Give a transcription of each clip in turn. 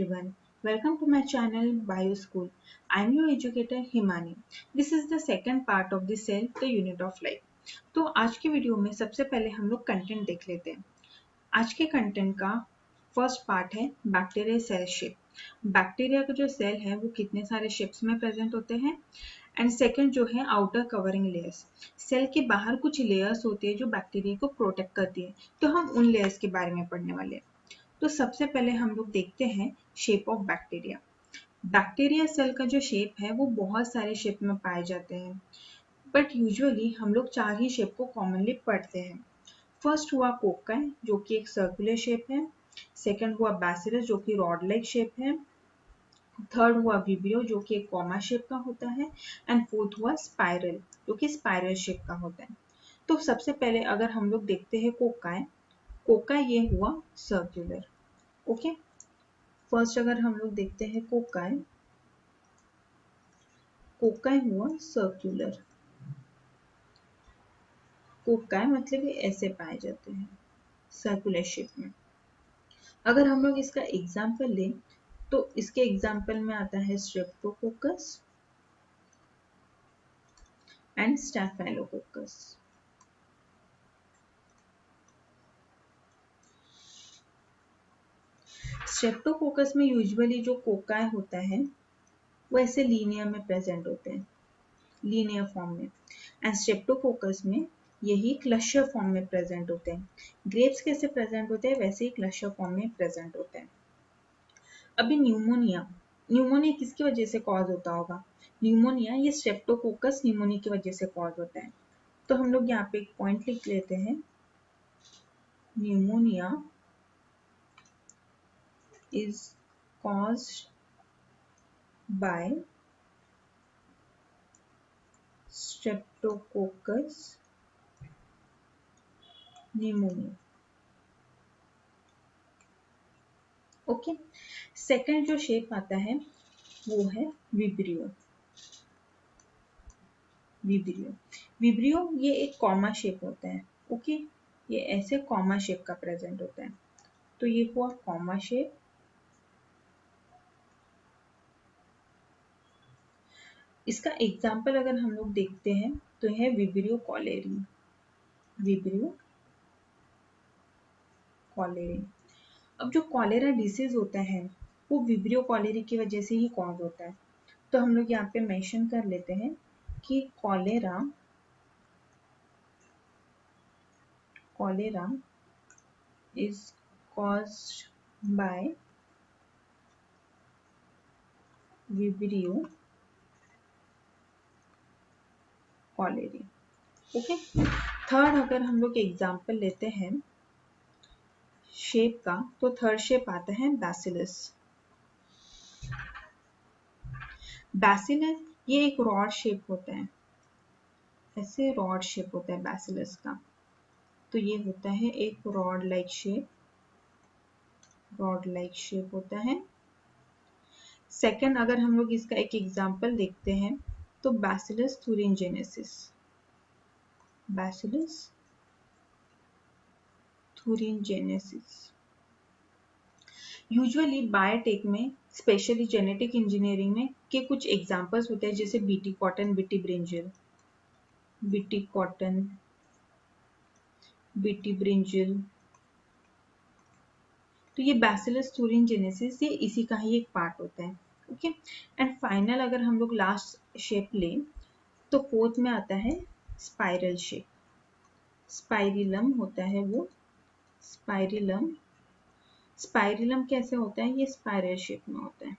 everyone. Welcome to my channel BioSchool. I am your educator Himani. This is the second part of the cell, the unit of life. तो आज की video में सबसे पहले हम लोग कंटेंट देख लेते हैं. आज के कंटेंट का फर्स्ट पार्ट है बैक्टीरिया सेल शेप. बैक्टीरिया का जो सेल है वो कितने सारे शेप्स में प्रेजेंट होते हैं. एंड सेकंड जो है आउटर कवरिंग लेयर्स. सेल के बाहर कुछ लेयर्स होती है जो बैक्टीरिया को प्रोटेक्ट करती है. तो हम उन लेयर्स के बारे में पढ़ने वाले हैं. तो सबसे पहले हम लोग देखते हैं shape of bacteria. Bacteria cell का जो शेप है वो बहुत सारे शेप में पाए जाते हैं, बट यूजुअली हम लोग 4 ही शेप को कॉमनली पढ़ते हैं. फर्स्ट हुआ कोकाई जो कि एक सर्कुलर शेप है. सेकंड हुआ बैसिलस जो कि रॉड लाइक शेप है. थर्ड हुआ विब्रियो जो कि एक कॉमा शेप का होता है. एंड फोर्थ हुआ स्पाइरल जो कि स्पाइरल शेप का होता है. तो सबसे पहले अगर हम लोग देखते हैं कोकाई. कोकाई ये हुआ सर्कुलर. ओके, फर्स्ट अगर हम लोग देखते हैं कोकाई. कोकाई हुआ सर्कुलर. कोकाई मतलब ये ऐसे पाए जाते हैं सर्कुलर शेप में. अगर हम लोग इसका एग्जाम्पल लें तो इसके एग्जाम्पल में आता है स्ट्रेप्टोकोकस एंड स्टैफाइलोकोकस. स्ट्रेप्टोकोकस में यूजुअली जो कोकाई होता है वो ऐसे लीनियर में प्रेजेंट होते हैं, लीनियर फॉर्म में. एंड स्ट्रेप्टोकोकस में यही क्लस्टर फॉर्म में प्रेजेंट होते हैं. ग्रेप्स कैसे प्रेजेंट होते हैं वैसे ही क्लस्टर फॉर्म में प्रेजेंट होते हैं. अभी न्यूमोनिया. न्यूमोनिया किसकी वजह से कॉज होता होगा. न्यूमोनिया ये स्ट्रेप्टोकोकस न्यूमोनिया की वजह से कॉज होता है. तो हम लोग यहाँ पे एक पॉइंट लिख लेते हैं. Pneumonia is caused by Streptococcus pneumoniae. Okay, second जो शेप आता है वो है विब्रियो. विब्रियो विब्रियो ये एक कॉमा शेप होता है. ओके, ये ऐसे कॉमा शेप का प्रेजेंट होता है. तो ये हुआ कॉमा शेप. इसका एग्जाम्पल अगर हम लोग देखते हैं तो है विब्रियो कॉलेरी. Vibrio cholerae. अब जो कॉलेरा डिसीज होता है वो विब्रियो कॉलेरी की वजह से ही कॉज होता है. तो हम लोग यहाँ पे मेंशन कर लेते हैं कि cholera is caused by vibrio cholerae. Okay, third अगर हम लोग एग्जाम्पल लेते हैं शेप का तो थर्ड शेप आता है बैसिलस. बैसिलस ये एक रॉड शेप होता है, ऐसे रॉड शेप होता है बैसिलस का. तो ये होता है एक rod like shape. Rod like shape होता है. सेकंड अगर हम लोग इसका एक एग्जाम्पल देखते हैं तो bacillus thuringiensis. Bacillus thuringiensis. Usually biotech में स्पेशली जेनेटिक इंजीनियरिंग में के कुछ एग्जांपल्स होते हैं जैसे BT cotton, BT brinjal. BT cotton, BT brinjal. तो ये बैसिलस थुरिनजेनेसिस ये इसी का ही एक पार्ट होता है. ओके, एंड फाइनल अगर हम लोग लास्ट शेप लें तो फोर्थ में आता है स्पाइरल शेप. स्पाइरिलम होता है वो. स्पाइरिलम. स्पाइरिलम कैसे होता है, ये स्पाइरल शेप में होता है.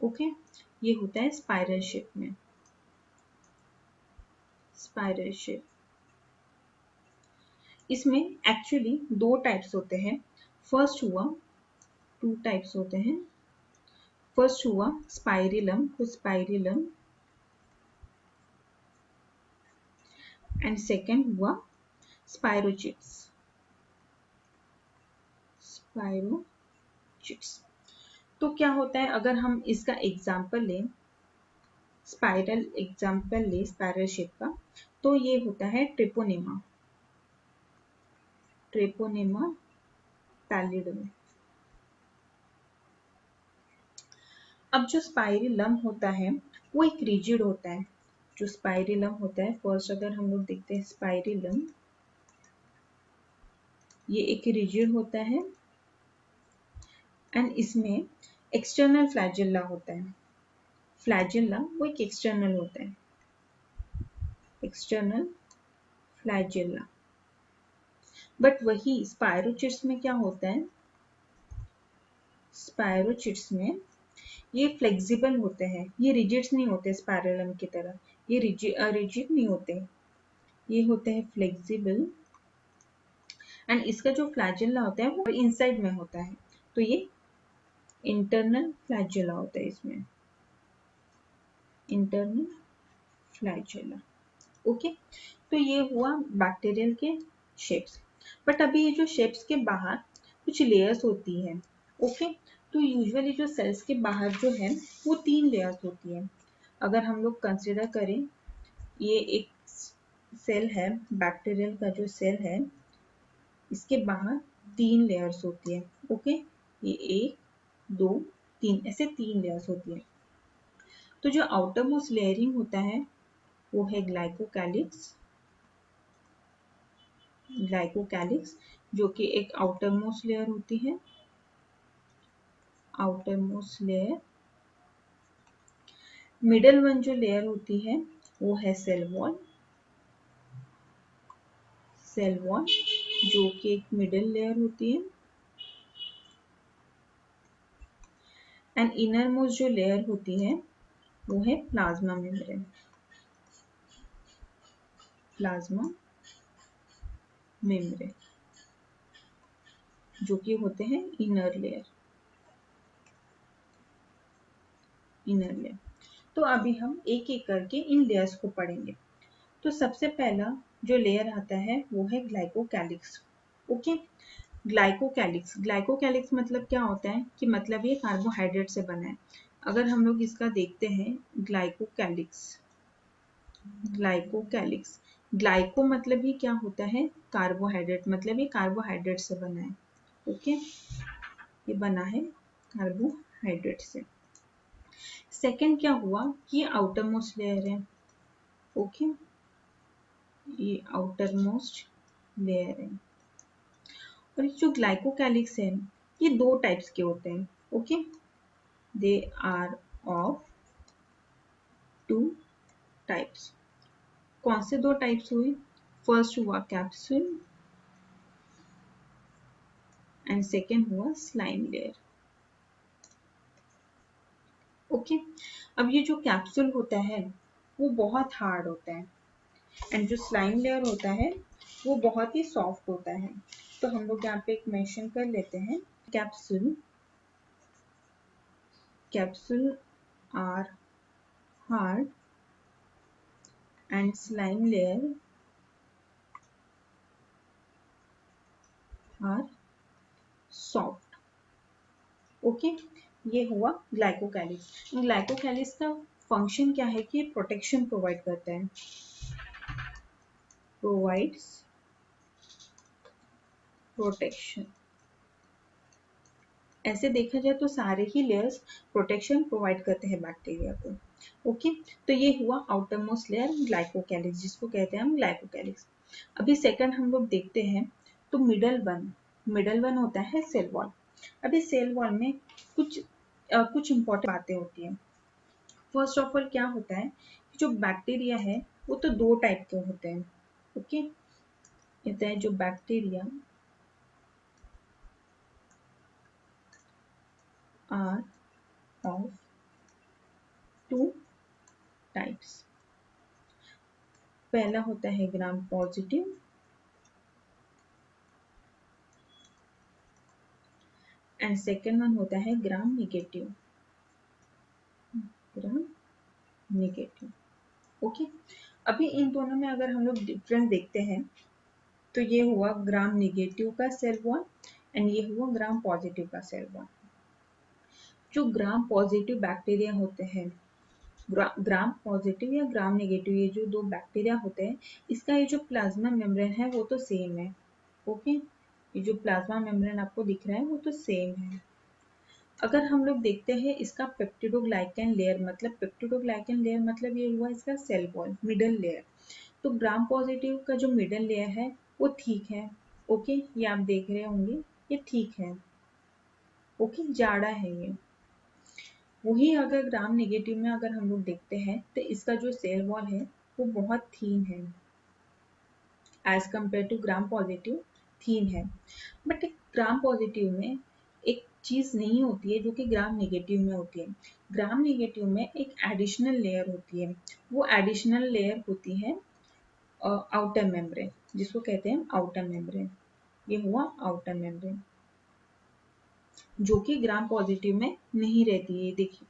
ओके, ये होता है स्पाइरल शेप में. Spiral shape. इसमें एक्चुअली 2 टाइप्स होते हैं. फर्स्ट हुआ 2 टाइप्स होते हैं. फर्स्ट हुआ स्पाइरिलम. तो स्पाइरिलम. एंड सेकेंड हुआ स्पाइरोचिप्स. स्पाइरोचिप्स. तो क्या होता है अगर हम इसका एग्जाम्पल लें, स्पाइरल एग्जाम्पल लें स्पाइरल शेप का, तो ये होता है ट्रेपोनेमा. Treponema pallidum. अब जो स्पाइरलम होता है वो एक रिजिड होता है। जो स्पाइरलम होता है, फर्स्ट अगर हम लोग देखते हैं स्पाइरलम, ये एक रिजिड होता है एंड इसमें एक्सटर्नल फ्लैजेला होता है। फ्लैजेला वो एक एक्सटर्नल होता है, एक्सटर्नल फ्लैजेला। बट वही स्पायरोचिट्स में क्या होता है, स्पायरोचिट्स में ये फ्लेक्सिबल होते हैं, ये रिजिड्स नहीं होते स्पाइरलम की तरह, ये रिजिड नहीं होते, ये होते हैं फ्लेक्सिबल। एंड इसका जो फ्लैजेला होता है वो इनसाइड में होता है, तो ये इंटरनल फ्लैजेला होता है इसमें, इंटरनल फ्लैजेला। ओके, तो ये हुआ बैक्टीरियल के शेप्स। बट अभी ये जो शेप्स के बाहर कुछ लेयर्स होती है। ओके, तो यूजुअली जो सेल्स के बाहर जो है वो 3 लेयर्स होती है। अगर हम लोग कंसिडर करें, ये एक सेल है, बैक्टीरियल का जो सेल है, इसके बाहर 3 लेयर्स होती है। ओके, ये 1 2 3 ऐसे 3 लेयर्स होती है। तो जो आउटर मोस्ट लेयरिंग होता है वो है ग्लाइकोकैलिक्स, ग्लाइकोकैलिक्स जो कि एक आउटर मोस्ट लेयर होती है, outer most layer. Middle one जो लेयर होती है वो है सेल वॉल, सेल वॉल जो कि एक मिडल लेयर होती है। एंड इनर मोस्ट जो लेयर होती है वो है प्लाज्मा मेम्ब्रेन, प्लाज्मा मेम्ब्रेन जो कि होते हैं इनर लेयर, इनर लेयर। तो अभी हम एक एक करके इन लेयर्स को पढ़ेंगे। तो सबसे पहला जो लेयर आता है वो है ग्लाइकोकैलिक्स। ओके, ग्लाइकोकैलिक्स, ग्लाइकोकैलिक्स मतलब क्या होता है कि मतलब ये कार्बोहाइड्रेट से बना है। अगर हम लोग इसका देखते हैं ग्लाइकोकैलिक्स, ग्लाइकोकैलिक्स, ग्लाइको मतलब ही क्या होता है, कार्बोहाइड्रेट, मतलब ये कार्बोहाइड्रेट से बना है। ओके, ये बना है कार्बोहाइड्रेट से। सेकंड क्या हुआ कि ये आउटर मोस्ट लेयर है। ओके, ये आउटर मोस्ट लेयर है। और जो ग्लाइकोकैलिक्स है ये 2 टाइप्स के होते हैं। Okay, they are of 2 types. कौन से 2 टाइप्स हुए, फर्स्ट हुआ कैप्सूल एंड सेकेंड हुआ स्लाइम लेयर। ओके, अब ये जो कैप्सूल होता है वो बहुत हार्ड होता है एंड जो स्लाइम लेयर होता है वो बहुत ही सॉफ्ट होता है। तो हम लोग यहाँ पे एक मेंशन कर लेते हैं, capsule, capsule are hard and slime layer are soft. Okay, ये हुआ ग्लाइकोकैलिक्स। ग्लाइकोकैलिक्स का फंक्शन क्या है कि ये प्रोटेक्शन प्रोवाइड करता है, प्रोवाइड्स प्रोटेक्शन। ऐसे देखा जाए तो सारे ही लेयर्स प्रोटेक्शन प्रोवाइड करते हैं बैक्टीरिया को। ओके, तो ये हुआ आउटर मोस्ट लेयर ग्लाइकोकैलिक्स, जिसको कहते हैं हम ग्लाइकोकैलिक्स। अभी सेकंड हम लोग देखते हैं, तो मिडल वन, मिडल वन होता है सेल वॉल। अभी सेल वॉल में कुछ इंपॉर्टेंट बातें होती हैं। फर्स्ट ऑफ ऑल क्या होता है, जो बैक्टीरिया है वो तो 2 टाइप के होते हैं। ओके, होता है जो बैक्टीरिया आर ऑफ 2 टाइप्स। पहला होता है gram positive and second one होता है gram negative, gram negative. Okay, अभी इन दोनों में अगर हम लोग डिफरेंस देखते हैं, तो ये हुआ ग्राम नेगेटिव का सेल वॉल एंड ये हुआ ग्राम पॉजिटिव का सेल वॉल। जो ग्राम पॉजिटिव बैक्टीरिया होते हैं, ग्राम पॉजिटिव या ग्राम नेगेटिव, ये जो 2 बैक्टीरिया होते हैं, इसका ये जो प्लाज्मा मेम्ब्रेन है वो तो सेम है। ओके, ये जो प्लाज्मा मेम्ब्रेन आपको दिख रहा है वो तो सेम है। अगर हम लोग देखते हैं इसका पेप्टिडोग्लाइकन लेयर मतलब ये हुआ इसका सेल वॉल मिडल लेयर। तो ग्राम पॉजिटिव का जो मिडल लेयर है वो ठीक है। ओके, ये आप देख रहे होंगे, ये ठीक है। ओके, जाड़ा है ये। वही अगर ग्राम नेगेटिव में अगर हम लोग देखते हैं तो इसका जो सेल वॉल है वो बहुत थीन है as compare to Gram positive, thin है। बट ग्राम पॉजिटिव में एक चीज नहीं होती है जो कि ग्राम नेगेटिव में होती है। ग्राम नेगेटिव में एक एडिशनल लेयर होती है, वो एडिशनल लेयर होती है आउटर मेम्ब्रेन, जिसको कहते हैं आउटर मेम्ब्रेन। ये हुआ आउटर मेम्ब्रेन, जो कि ग्राम पॉजिटिव में नहीं रहती है। देखिए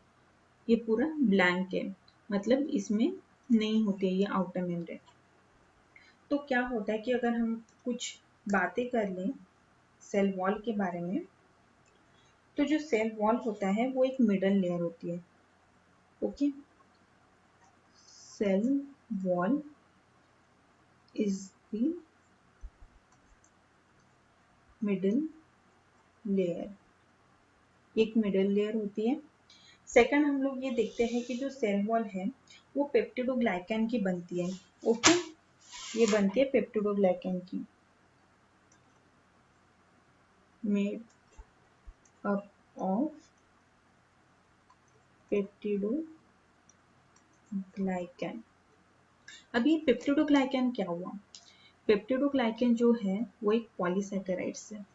ये पूरा ब्लैंक है, मतलब इसमें नहीं होती है ये आउटर मेम्ब्रेन। तो क्या होता है कि अगर हम कुछ बातें कर लें सेल वॉल के बारे में, तो जो सेल वॉल होता है वो एक मिडल लेयर होती है। Okay, cell wall is the middle layer, एक मिडल लेयर होती है। सेकंड हम लोग ये देखते हैं कि जो सेल वॉल है वो पेप्टिडोग्लाइकन की बनती है। ओके, ये बनती है पेप्टिडोग्लाइकन की, मेड अप ऑफ पेप्टिडोग्लाइकन। अब ये पेप्टिडोग्लाइकन क्या हुआ? पेप्टिडोग्लाइकन जो है वो एक पॉलीसैकेराइड्स है,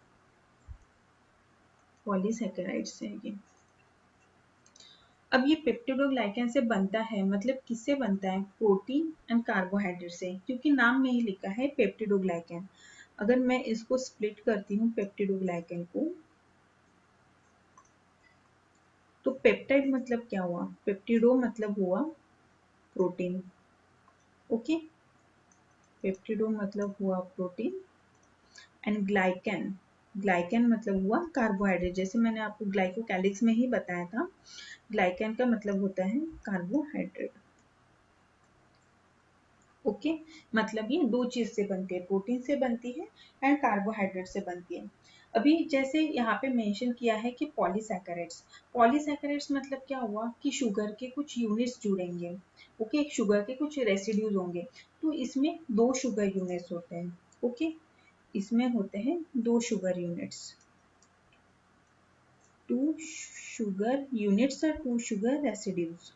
पॉलीसैकेराइड्स है ये। अब ये पेप्टिडोग्लाइकन से बनता है, मतलब किससे बनता है? प्रोटीन एंड कार्बोहाइड्रेट से, क्योंकि नाम में ही लिखा है पेप्टिडोग्लाइकन। अगर मैं इसको स्प्लिट करती हूँ पेप्टिडोग्लाइकन को, तो पेप्टाइड मतलब क्या हुआ? पेप्टिडो मतलब हुआ प्रोटीन। ओके, पेप्टिडो मतलब हुआ प्रोटीन एंड ग्लाइकन, ग्लाइकन मतलब हुआ कार्बोहाइड्रेट। जैसे मैंने आपको ग्लाइकोकैलिक्स में ही बताया था, ग्लाइकन का मतलब होता है कार्बोहाइड्रेट। ओके, मतलब ये दो चीज से बनती है, प्रोटीन से बनती है एंड कार्बोहाइड्रेट से बनती है। अभी जैसे यहाँ पे मेंशन किया है कि पॉलीसैकेराइड्स, पॉलीसैकेराइड्स मतलब क्या हुआ कि शुगर के कुछ यूनिट्स जुड़ेंगे। ओके, शुगर के कुछ रेसिड्यूज होंगे, तो इसमें दो शुगर यूनिट्स होते हैं। ओके, इसमें होते हैं दो sugar units, two sugar units और टू शुगर रेसिड्यूज।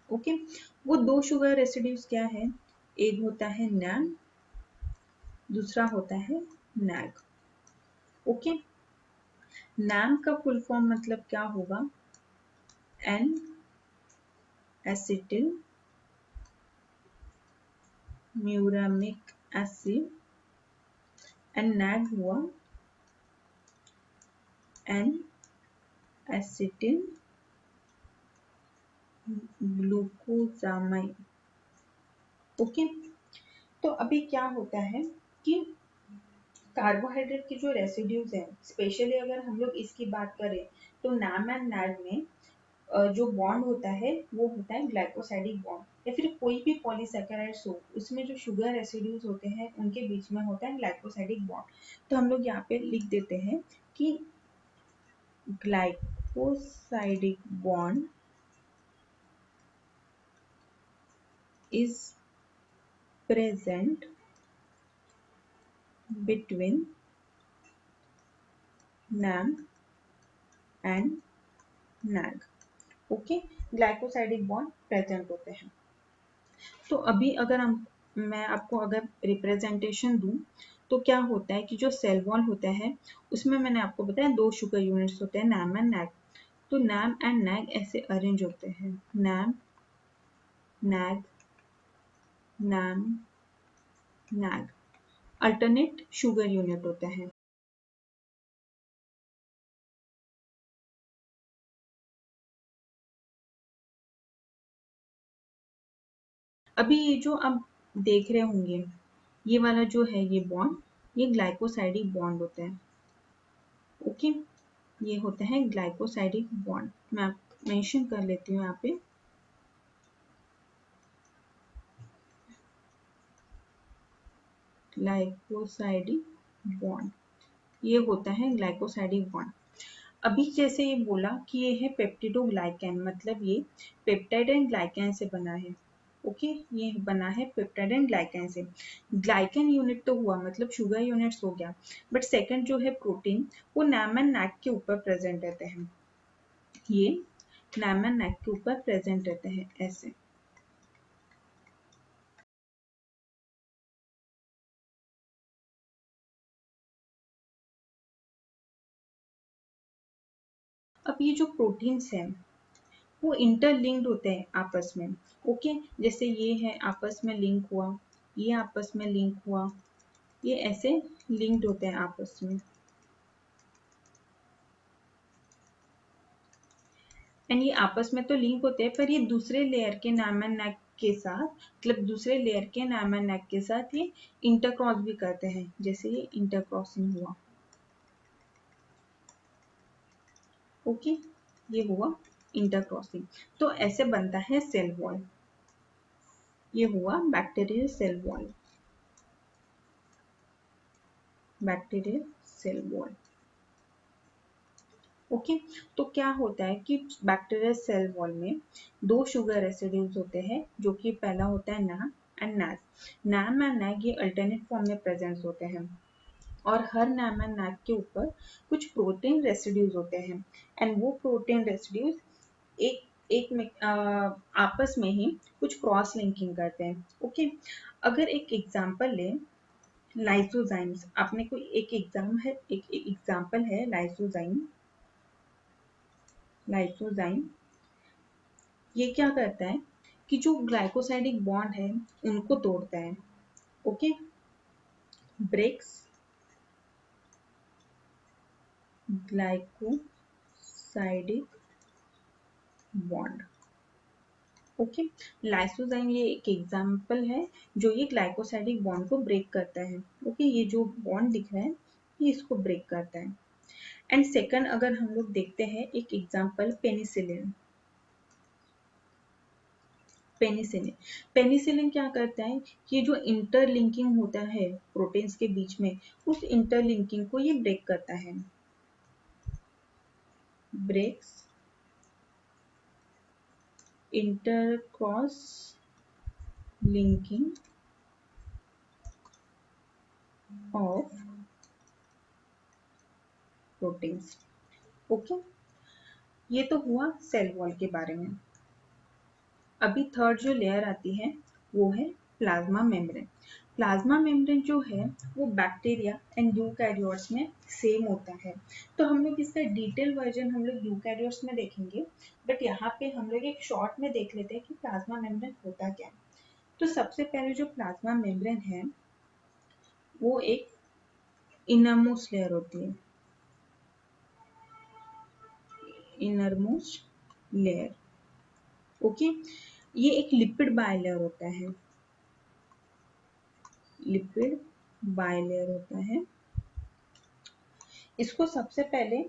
ओके, वो दो शुगर रेसिड्यूज क्या है? एक होता है नैन, दूसरा होता है नैग। ओके, नैम का फुल फॉर्म मतलब क्या होगा? N acetyl muramic acid, and NAG हुआ एन एसिटिल ग्लूकोजामाइन। ओके, तो अभी क्या होता है कि कार्बोहाइड्रेट के जो रेसिड्यूज हैं, स्पेशली अगर हम लोग इसकी बात करें तो नैम एंड नैग में जो बॉन्ड होता है वो होता है ग्लाइकोसाइडिक बॉन्ड, या फिर कोई भी पॉलीसैकेराइड्स हो उसमें जो शुगर रेसिड्यूज होते हैं उनके बीच में होता है ग्लाइकोसाइडिक बॉन्ड। तो हम लोग यहाँ पे लिख देते हैं कि glycosidic bond is present between NAM and NAG। Okay, glycosidic bond present होते हैं। तो अभी अगर मैं आपको अगर रिप्रेजेंटेशन दूं तो क्या होता है कि जो सेल वॉल होता है उसमें मैंने आपको बताया दो शुगर यूनिट्स होते हैं, नैम एंड नैग। तो नैम एंड नैग ऐसे अरेंज होते हैं, NAM NAG NAM NAG, alternate sugar unit होते हैं। अभी ये जो आप देख रहे होंगे ये वाला जो है ये बॉन्ड, ये ग्लाइकोसाइडिक बॉन्ड होता है। ओके, ये होता है ग्लाइकोसाइडिक बॉन्ड। मैं मेंशन कर लेती हूँ यहाँ पे, ग्लाइकोसाइडिक बॉन्ड, ये होता है ग्लाइकोसाइडिक बॉन्ड। अभी जैसे ये बोला कि ये है पेप्टिडोग्लाइकैन, मतलब ये पेप्टाइड एंड ग्लाइकैन से बना है। ओके, ये बना है पेप्टाइड एंड ग्लाइकैन से। ग्लाइकैन यूनिट तो हुआ, मतलब शुगर यूनिट्स हो गया, बट सेकंड जो है प्रोटीन, वो नैम एंड नैक के ऊपर प्रेजेंट रहते हैं। ये नैम एंड नैक के ऊपर प्रेजेंट रहते हैं ऐसे। अब ये जो प्रोटीन्स हैं वो इंटरलिंक्ड होते हैं आपस में। ओके, जैसे ये है आपस में लिंक हुआ, ये आपस में लिंक हुआ, ये ऐसे लिंक्ड होते हैं आपस में। एंड ये आपस में तो लिंक होते हैं, पर ये दूसरे लेयर के नैम एंड नैक के साथ, मतलब दूसरे लेयर के नैम एंड नैक के साथ ये इंटरक्रॉस भी करते हैं, जैसे ये इंटरक्रॉसिंग हुआ। ओके, ये हुआ इंटरक्रॉसिंग। तो ऐसे बनता है सेल वॉल। ये हुआ bacterial cell wall, bacterial cell wall. Okay, तो क्या होता है कि बैक्टीरियल सेल वॉल में दो शुगर रेसिड्यूज होते हैं, जो कि पहला होता है NAM and NAG. NAM and NAG ये अल्टरनेट फॉर्म में प्रेजेंट होते हैं, और हर नैम एंड नैक के ऊपर कुछ प्रोटीन रेसिड्यूज होते हैं। एंड वो प्रोटीन रेसिड्यूज एक एक में आपस में ही कुछ क्रॉस लिंकिंग करते हैं। ओके, अगर एक एग्जांपल ले, लाइसोजाइम्स, आपने कोई एक एग्जाम्पल है लाइसोजाइम। लाइसोजाइम ये क्या करता है कि जो ग्लाइकोसाइडिक बॉन्ड है उनको तोड़ता है। Okay, breaks glycosidic bond. Okay, lysozyme ये एक एग्जांपल है जो ये ग्लाइकोसाइडिक बॉन्ड को ब्रेक करता है। ओके, ये जो बॉन्ड दिख रहा है ये इसको ब्रेक करता है। एंड सेकंड अगर हम लोग देखते हैं एक एग्जांपल पेनिसिलिन। पेनिसिलिन पेनिसिलिन क्या करता है कि जो इंटरलिंकिंग होता है प्रोटीन्स के बीच में, उस इंटरलिंकिंग को ये ब्रेक करता है। Breaks intercross linking of proteins. Okay, ये तो हुआ सेल वॉल के बारे में। अभी थर्ड जो लेयर आती है वो है प्लाज्मा मेम्ब्रेन। प्लाज्मा मेम्ब्रेन जो है वो बैक्टीरिया एंड यूकैरियोट्स में सेम होता है। तो हम लोग इसका डिटेल वर्जन हम लोग यूकैरियोट्स में देखेंगे, बट यहाँ पे हम लोग एक शॉर्ट में देख लेते हैं कि प्लाज्मा मेम्ब्रेन होता क्या है। तो सबसे पहले जो प्लाज्मा मेम्ब्रेन है वो एक इनरमोस्ट लेयर होती है, इनरमोस्ट लेयर। ओके, ये एक लिपिड बायलेयर होता है, लिपिड बायलेयर होता है। इसको सबसे पहले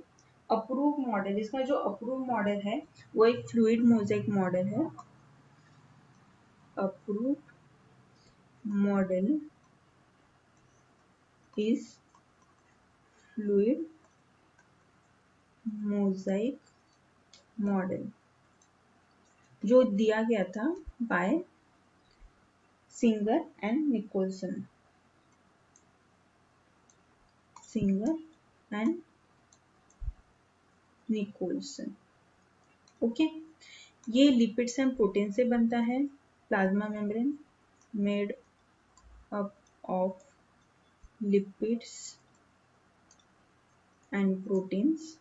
अप्रूव मॉडल, इसका जो अप्रूव मॉडल है वो एक फ्लूइड मोज़ेक मॉडल है। Approve model is fluid mosaic model, जो दिया गया था by Singer and Nicolson. Singer and Nicolson. Okay, ये लिपिड्स एंड प्रोटीन से बनता है। Plasma membrane made up of lipids and proteins.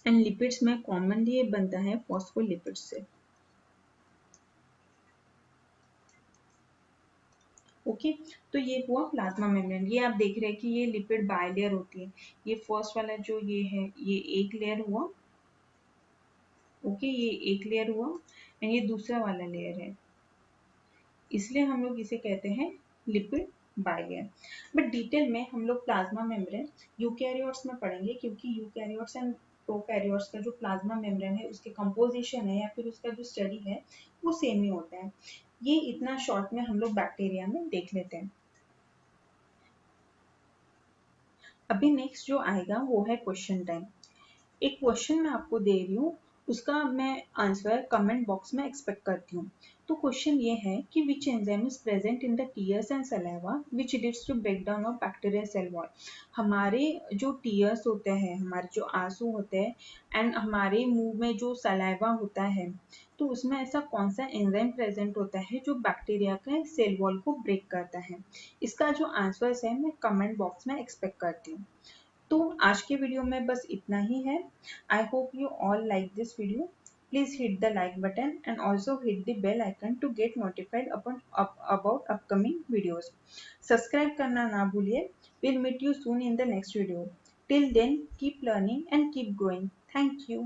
And lipids में कॉमनली ये बनता है फॉस्फोलिपिड्स से। ओके, तो ये हुआ प्लाज्मा मेम्ब्रेन। ये आप देख रहे हैं कि ये लिपिड बायलेयर होती है। ये फर्स्ट वाला जो ये है ये एक लेयर हुआ। ओके, ये एक लेयर हुआ एंड ये दूसरा वाला लेयर है, इसलिए हम लोग इसे कहते हैं लिपिड बायलेयर। बट डिटेल में हम लोग प्लाज्मा मेम्ब्रेन यूकैरियोट्स में पढ़ेंगे, क्योंकि यूकैरियोट्स एंड प्रोकैरियोट्स का जो प्लाज्मा मेम्ब्रेन है उसके कंपोजिशन है या फिर उसका जो स्टडी है वो सेम ही होता है। ये इतना शॉर्ट में हम लोग बैक्टीरिया में देख लेते हैं। अभी नेक्स्ट जो आएगा वो है क्वेश्चन टाइम। एक क्वेश्चन मैं आपको दे रही हूँ, उसका मैं आंसर कमेंट बॉक्स में एक्सपेक्ट करती हूँ। तो क्वेश्चन ये है कि which enzyme is present in the tears and saliva which leads to break down of bacterial cell wall. हमारे जो टीयर्स होते हैं, हमारे जो आंसू होते हैं एंड हमारे मुंह में जो सलाइवा होता है, तो उसमें ऐसा कौन सा एंजाइम प्रेजेंट होता है जो बैक्टीरिया के सेल वॉल को ब्रेक करता है। इसका जो आंसर है मैं कमेंट बॉक्स में एक्सपेक्ट करती हूँ। तो आज के वीडियो में बस इतना ही है। I hope you all like this video. Please hit the like button and also hit the bell icon to get notified about upcoming videos. Subscribe करना ना भूलिए। We'll meet you soon in the next video. Till then, keep learning and keep growing. Thank you.